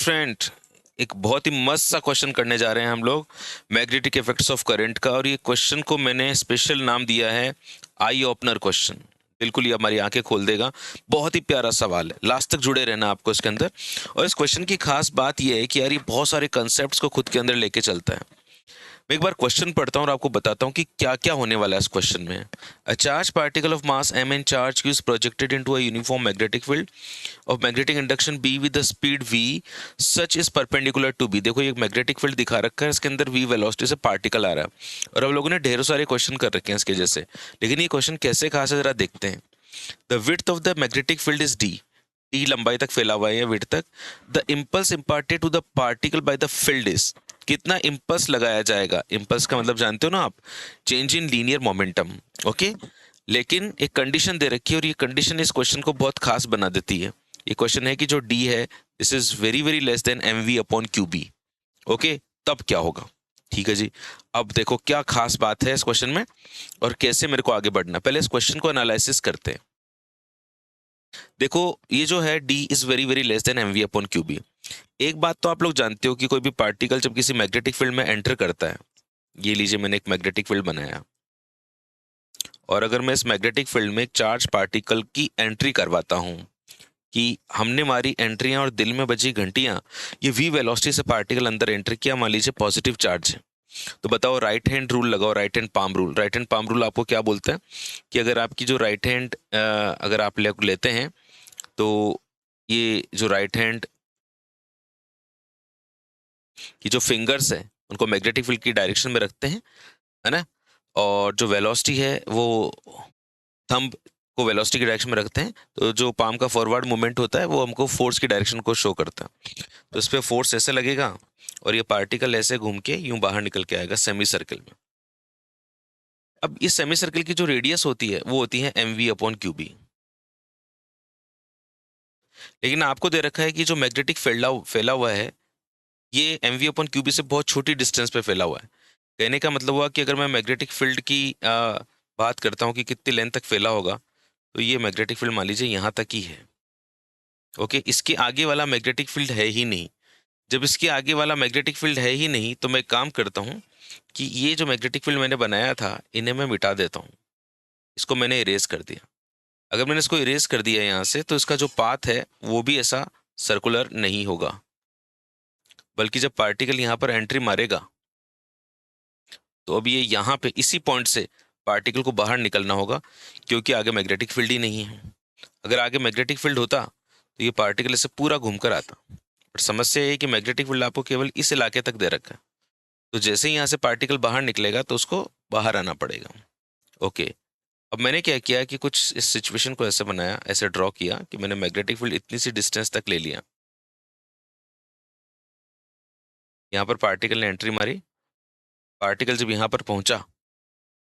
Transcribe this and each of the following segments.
Friend, एक बहुत ही मस्त सा क्वेश्चन करने जा रहे हैं हम लोग मैग्नेटिक इफेक्ट्स ऑफ करंट का। और ये क्वेश्चन को मैंने स्पेशल नाम दिया है आई ओपनर क्वेश्चन। बिल्कुल ये हमारी आंखें खोल देगा। बहुत ही प्यारा सवाल है, लास्ट तक जुड़े रहना आपको इसके अंदर। और इस क्वेश्चन की खास बात ये है कि यार ये बहुत सारे कंसेप्ट को खुद के अंदर लेके चलता है। मैं एक बार क्वेश्चन पढ़ता हूँ और आपको बताता हूँ कि क्या क्या होने वाला है इस क्वेश्चन में। A charge particle of mass m in charge q is projected into a uniform magnetic field of magnetic induction b with the speed v such is perpendicular to b। देखो ये मैग्नेटिक फील्ड दिखा रखा है, इसके अंदर v velocity से particle आ रहा है। और हम लोगों ने ढेरों सारे क्वेश्चन कर रखे हैं इसके जैसे, लेकिन ये क्वेश्चन कैसे खास है जरा देखते हैं। The width of the magnetic field is d। d लंबाई तक फैला हुआ है विड्थ तक। The impulse imparted to the particle by the field is. कितना इम्पल्स लगाया जाएगा, इम्पल्स का मतलब जानते हो ना आप, change in linear momentum. Okay, लेकिन एक कंडीशन दे रखी है और ये कंडीशन इस क्वेश्चन को बहुत खास बना देती है। ये क्वेश्चन है कि जो डी है this is very very less than M V upon Q B. Okay, तब क्या होगा। ठीक है जी, अब देखो क्या खास बात है इस क्वेश्चन में और कैसे मेरे को आगे बढ़ना। पहले इस क्वेश्चन को एनालिसिस करते हैं। देखो ये जो है D is very very less than M V upon Q B. एक बात तो आप लोग जानते हो कि कोई भी पार्टिकल जब किसी मैग्नेटिक फील्ड में एंटर करता है, ये लीजिए मैंने एक मैग्नेटिक फील्ड बनाया, और अगर मैं इस मैग्नेटिक फील्ड में एक चार्ज पार्टिकल की एंट्री करवाता हूं कि हमने मारी एंट्रियां और दिल में बजी घंटियां, ये वी वेलोसिटी से पार्टिकल अंदर एंटर किया, मान लीजिए पॉजिटिव चार्ज है। तो बताओ राइट हैंड रूल लगाओ, right hand palm rule. Right hand palm rule आपको क्या बोलता है कि अगर आपकी जो राइट हैंड अगर आप लेते हैं तो ये जो राइट हैंड की जो फिंगर्स है उनको मैग्नेटिक फील्ड की डायरेक्शन में रखते हैं, है ना। और जो वेलोसिटी है वो थंब को वेलोसिटी की डायरेक्शन में रखते हैं, तो जो पाम का फॉरवर्ड मूवमेंट होता है वो हमको फोर्स की डायरेक्शन को शो करता है। तो इस पे फोर्स ऐसे लगेगा और ये पार्टिकल ऐसे घूम के यूं बाहर निकल के आएगा सेमी सर्कल में। अब इस सेमी सर्कल की जो रेडियस होती है वो होती है M V upon Q B. लेकिन आपको दे रखा है कि जो मैग्नेटिक फैला फैला हुआ है ये M V upon Q B से बहुत छोटी डिस्टेंस पे फैला हुआ है। कहने का मतलब हुआ कि अगर मैं मैग्नेटिक फील्ड की बात करता हूँ कि कितनी लेंथ तक फैला होगा, तो ये मैग्नेटिक फील्ड मान लीजिए यहाँ तक ही है। ओके, इसके आगे वाला मैग्नेटिक फील्ड है ही नहीं। जब इसके आगे वाला मैग्नेटिक फील्ड है ही नहीं तो मैं काम करता हूँ कि ये जो मैग्नेटिक फील्ड मैंने बनाया था इन्हें मैं मिटा देता हूँ। इसको मैंने इरेज कर दिया। अगर मैंने इसको इरेज कर दिया यहाँ से तो इसका जो पाथ है वो भी ऐसा सर्कुलर नहीं होगा, बल्कि जब पार्टिकल यहाँ पर एंट्री मारेगा तो अब ये यहाँ पे इसी पॉइंट से पार्टिकल को बाहर निकलना होगा, क्योंकि आगे मैग्नेटिक फील्ड ही नहीं है। अगर आगे मैग्नेटिक फील्ड होता तो ये पार्टिकल इसे पूरा घूम कर आता। बट समस्या ये है कि मैग्नेटिक फील्ड आपको केवल इस इलाके तक दे रखा है। तो जैसे ही यहाँ से पार्टिकल बाहर निकलेगा तो उसको बाहर आना पड़ेगा। ओके, अब मैंने क्या किया कि कुछ इस सिचुएशन को ऐसे बनाया, ऐसे ड्रॉ किया कि मैंने मैग्नेटिक फील्ड इतनी सी डिस्टेंस तक ले लिया। यहाँ पर पार्टिकल ने एंट्री मारी, पार्टिकल जब यहाँ पर पहुंचा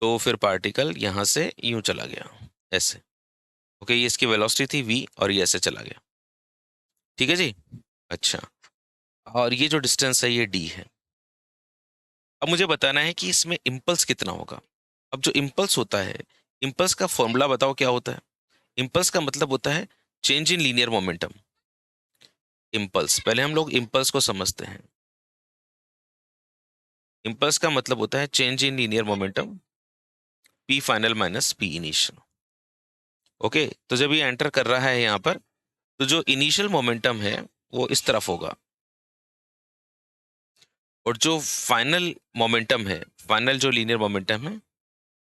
तो फिर पार्टिकल यहाँ से यूं चला गया ऐसे। ओके, ये इसकी वेलोसिटी थी v और ये ऐसे चला गया। ठीक है जी। अच्छा, और ये जो डिस्टेंस है ये d है। अब मुझे बताना है कि इसमें इम्पल्स कितना होगा। अब जो इम्पल्स होता है, इम्पल्स का फॉर्मूला बताओ क्या होता है। इम्पल्स का मतलब होता है change in linear momentum. Impulse, पहले हम लोग इम्पल्स को समझते हैं। इम्पल्स का मतलब होता है change in linear momentum, P final minus P initial. Okay, तो जब ये एंटर कर रहा है यहाँ पर तो जो इनिशियल मोमेंटम है वो इस तरफ होगा, और जो फाइनल मोमेंटम है, फाइनल जो लीनियर मोमेंटम है,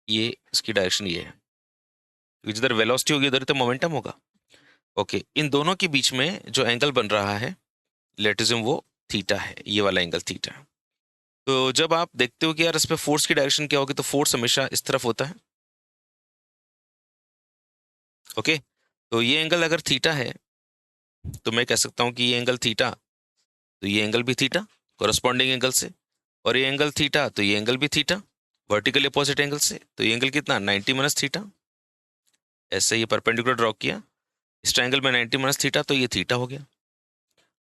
ये इसकी डायरेक्शन ये है, क्योंकि जिधर वेलोसिटी होगी उधर तो मोमेंटम होगा। ओके, इन दोनों के बीच में जो एंगल बन रहा है लेटिज्म वो थीटा है, ये वाला एंगल थीटा है। तो जब आप देखते हो कि यार इस पे फोर्स की डायरेक्शन क्या होगी, तो फोर्स हमेशा इस तरफ होता है। ओके, तो ये एंगल अगर थीटा है तो मैं कह सकता हूँ कि ये एंगल थीटा, तो ये एंगल भी थीटा कोरस्पॉन्डिंग एंगल से, और ये एंगल थीटा तो ये एंगल भी थीटा वर्टिकली अपोजिट एंगल से। तो ये एंगल कितना 90 माइनस थीटा। ऐसे ये परपेंडिकुलर ड्रॉ किया, इस ट्रायंगल में 90 माइनस थीटा, तो ये थीटा हो गया।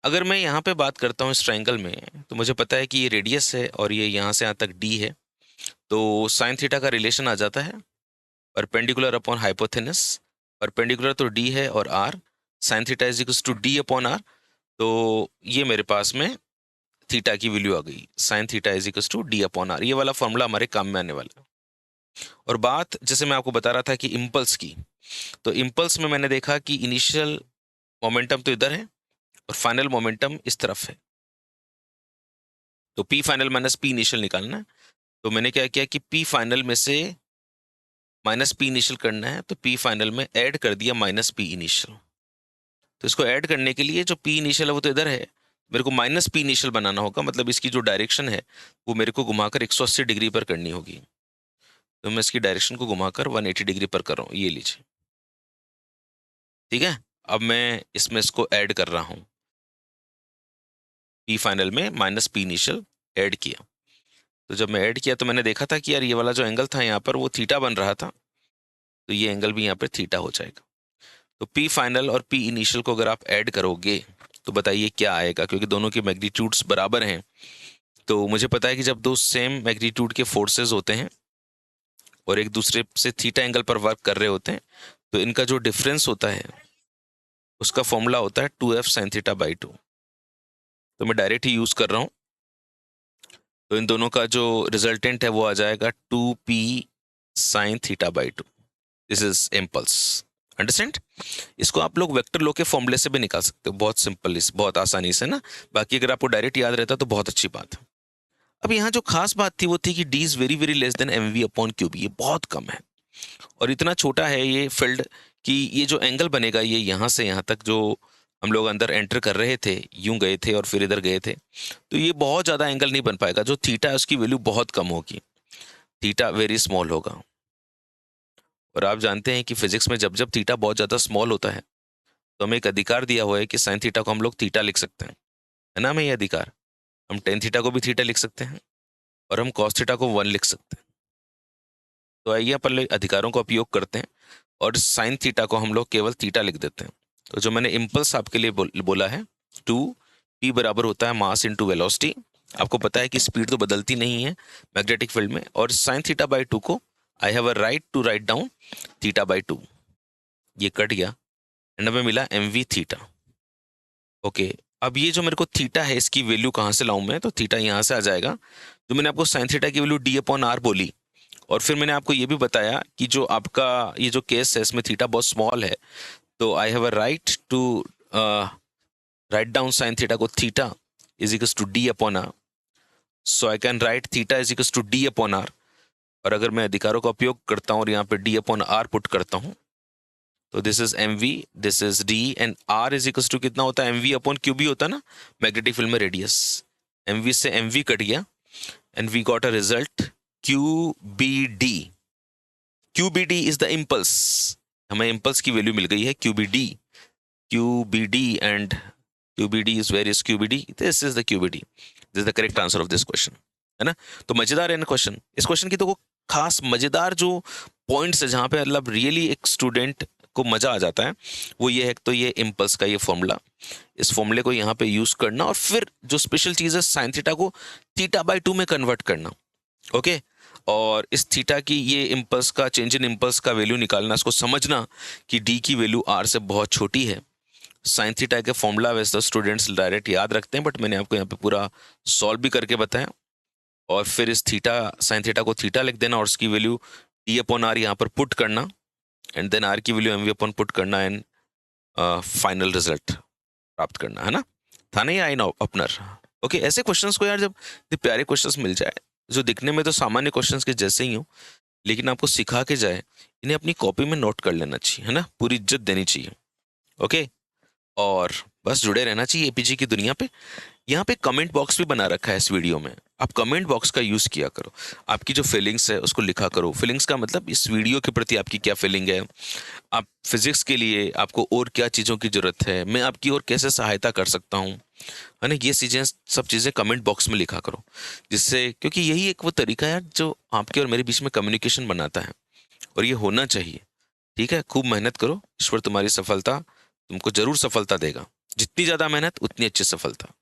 अगर मैं यहाँ पे बात करता हूँ इस ट्रायंगल में, तो मुझे पता है कि ये रेडियस है और ये यहाँ से यहाँ तक डी है, तो साइन थीटा का रिलेशन आ जाता है परपेंडिकुलर अपॉन हाइपोथेनस। परपेंडिकुलर तो डी है और R, sine theta is equal to D upon R. तो ये मेरे पास में थीटा की वैल्यू आ गई, sine theta is equal to D upon R. ये वाला फॉर्मूला हमारे काम में आने वाला है। और बात जैसे मैं आपको बता रहा था कि इम्पल्स की, तो इम्पल्स में मैंने देखा कि इनिशियल मोमेंटम तो इधर है और फाइनल मोमेंटम इस तरफ है, तो P final minus P initial निकालना है। तो मैंने क्या किया कि पी फाइनल में से माइनस पी इनिशियल करना है, तो पी फाइनल में ऐड कर दिया माइनस पी इनिशियल। तो इसको ऐड करने के लिए जो पी इनिशियल है वो तो इधर है, मेरे को माइनस पी इनिशियल बनाना होगा, मतलब इसकी जो डायरेक्शन है वो मेरे को घुमाकर 180 डिग्री पर करनी होगी। तो मैं इसकी डायरेक्शन को घुमाकर 180 डिग्री पर कर रहा हूँ, ये लीजिए, ठीक है। अब मैं इसमें इसको ऐड कर रहा हूँ, पी फाइनल में माइनस पी इनिशियल ऐड किया। तो जब मैं ऐड किया तो मैंने देखा था कि यार ये वाला जो एंगल था यहाँ पर वो थीटा बन रहा था, तो ये एंगल भी यहाँ पर थीटा हो जाएगा। तो पी फाइनल और पी इनिशियल को अगर आप ऐड करोगे तो बताइए क्या आएगा, क्योंकि दोनों के मैग्नीट्यूड्स बराबर हैं। तो मुझे पता है कि जब दो सेम मैग्नीट्यूड के फोर्सेस होते हैं और एक दूसरे से थीटा एंगल पर वर्क कर रहे होते हैं, तो इनका जो डिफरेंस होता है उसका फॉर्मूला होता है 2f साइन थीटा बाई 2। तो मैं डायरेक्ट ही यूज कर रहा हूँ, तो इन दोनों का जो रिजल्टेंट है वो आ जाएगा 2p sine theta by 2। This is impulse, understand. इसको आप लोग वेक्टर लॉ के फॉर्मूले से भी निकाल सकते हो, बहुत सिंपल, इस बहुत आसानी से ना। बाकी अगर आपको डायरेक्ट याद रहता तो बहुत अच्छी बात है। अब यहाँ जो खास बात थी वो थी कि D is very very less than M V upon Q B, ये बहुत कम है और इतना छोटा है ये फील्ड कि ये जो एंगल बनेगा ये यहाँ से यहाँ तक जो हम लोग अंदर एंटर कर रहे थे, यूं गए थे और फिर इधर गए थे, तो ये बहुत ज़्यादा एंगल नहीं बन पाएगा। जो थीटा है उसकी वैल्यू बहुत कम होगी, थीटा वेरी स्मॉल होगा। और आप जानते हैं कि फिजिक्स में जब जब थीटा बहुत ज़्यादा स्मॉल होता है तो हमें एक अधिकार दिया हुआ है कि साइन थीटा को हम लोग थीटा लिख सकते हैं, है ना। हमें ये अधिकार, हम टेन थीटा को भी थीटा लिख सकते हैं और हम कॉस थीटा को 1 लिख सकते हैं। तो आइए अपन अधिकारों का उपयोग करते हैं और साइन थीटा को हम लोग केवल थीटा लिख देते हैं। तो जो मैंने इम्पल्स आपके लिए बोला है 2p बराबर होता है मास इंटू वेलोसिटी। आपको पता है कि स्पीड तो बदलती नहीं है मैग्नेटिक फील्ड में, और साइन थीटा बाई 2 को I have a right to write down theta by 2। ये कट गया एंड हमें मिला एम वी थीटा। ओके, अब ये जो मेरे को थीटा है इसकी वैल्यू कहाँ से लाऊं मैं, तो थीटा यहाँ से आ जाएगा। तो मैंने आपको साइन थीटा की वैल्यू डी अपॉन आर बोली, और फिर मैंने आपको ये भी बताया कि जो आपका ये जो केस है इसमें थीटा बहुत स्मॉल है, तो I have a right to write down sine theta को theta is equals to D upon R. So I can write theta is equals to D upon R, और अगर मैं अधिकारों का उपयोग करता हूँ और यहाँ पे डी अपॉन आर पुट करता हूँ, तो this is M V, this is D, and R is equals to कितना होता है, M V upon Q B होता है ना मैग्नेटिक फील्ड में रेडियस। एम वी से एम वी कट गया and we got a result Q B D. Q B D is the impulse, हमें इम्पल्स की वैल्यू मिल गई है Q B D. Q B D and Q B D is where is Q B D, this is the Q B D, this is the correct answer of this question, है ना। तो मजेदार है ना question. इस question की तो खास मजेदार जो पॉइंट्स है जहाँ पे मतलब रियली एक स्टूडेंट को मजा आ जाता है वो ये है, तो ये इम्पल्स का ये फॉर्मूला, इस फॉर्मूले को यहाँ पे यूज करना, और फिर जो स्पेशल चीज है साइन थीटा को थीटा बाई 2 में कन्वर्ट करना। ओके, और इस थीटा की ये इम्पल्स का चेंज इन इम्पल्स का वैल्यू निकालना, इसको समझना कि डी की वैल्यू आर से बहुत छोटी है। साइन थीटा के फॉर्मूला वैसे तो स्टूडेंट्स डायरेक्ट याद रखते हैं, बट मैंने आपको यहाँ पे पूरा सॉल्व भी करके बताया, और फिर इस थीटा साइन थीटा को थीटा लिख देना और उसकी वैल्यू डी अपॉन आर यहाँ पर पुट करना, एंड देन आर की value M V upon put करना, एंड फाइनल रिजल्ट प्राप्त करना, है ना। था ना ये आई नो अपनर। ओके, ऐसे क्वेश्चंस को यार जब प्यारे क्वेश्चंस मिल जाए जो दिखने में तो सामान्य क्वेश्चंस के जैसे ही हो, लेकिन आपको सिखा के जाए, इन्हें अपनी कॉपी में नोट कर लेना चाहिए, है ना, पूरी इज्जत देनी चाहिए। ओके, और बस जुड़े रहना चाहिए एपीजी की दुनिया पे। यहाँ पे कमेंट बॉक्स भी बना रखा है इस वीडियो में, आप कमेंट बॉक्स का यूज़ किया करो, आपकी जो फीलिंग्स है उसको लिखा करो। फीलिंग्स का मतलब इस वीडियो के प्रति आपकी क्या फीलिंग है, आप फिजिक्स के लिए आपको और क्या चीज़ों की ज़रूरत है, मैं आपकी और कैसे सहायता कर सकता हूँ, है ना। ये चीज़ें सब चीज़ें कमेंट बॉक्स में लिखा करो, जिससे, क्योंकि यही एक वो तरीका है जो आपके और मेरे बीच में कम्युनिकेशन बनाता है, और ये होना चाहिए। ठीक है, खूब मेहनत करो, ईश्वर तुम्हारी सफलता तुमको जरूर सफलता देगा। जितनी ज़्यादा मेहनत उतनी अच्छी सफलता।